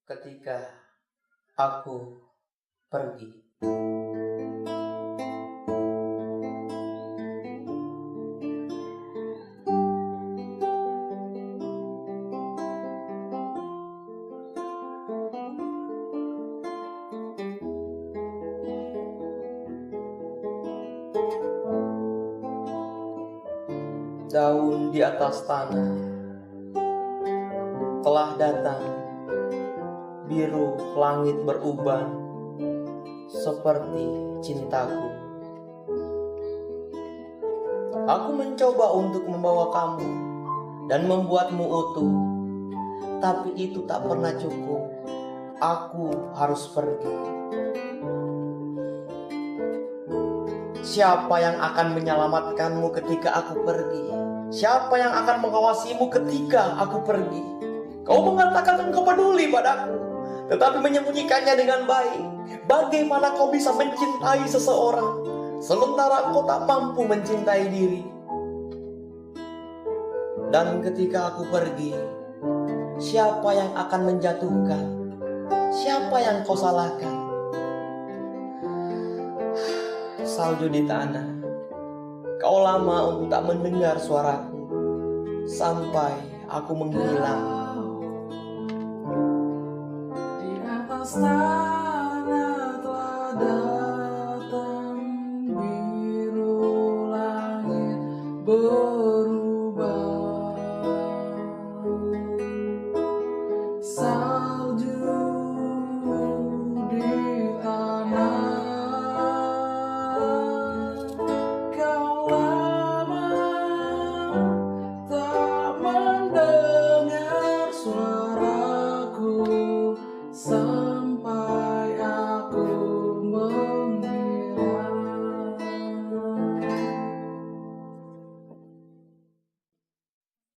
ketika aku pergi. Daun di atas tanah telah datang, biru langit berubah seperti cintaku. Aku mencoba untuk membawa kamu dan membuatmu utuh, tapi itu tak pernah cukup. Aku harus pergi. Siapa yang akan menyelamatkanmu ketika aku pergi? Siapa yang akan mengawasimu ketika aku pergi? Kau mengatakan engkau peduli padaku, tetapi menyembunyikannya dengan baik. Bagaimana kau bisa mencintai seseorang sementara kau tak mampu mencintai diri? Dan ketika aku pergi, siapa yang akan menjatuhkan? Siapa yang kau salahkan? Salju di tanah, kau lama untuk tak mendengar suaraku sampai aku menghilang. Di atas tanah telah datang, biru langit berubah, salju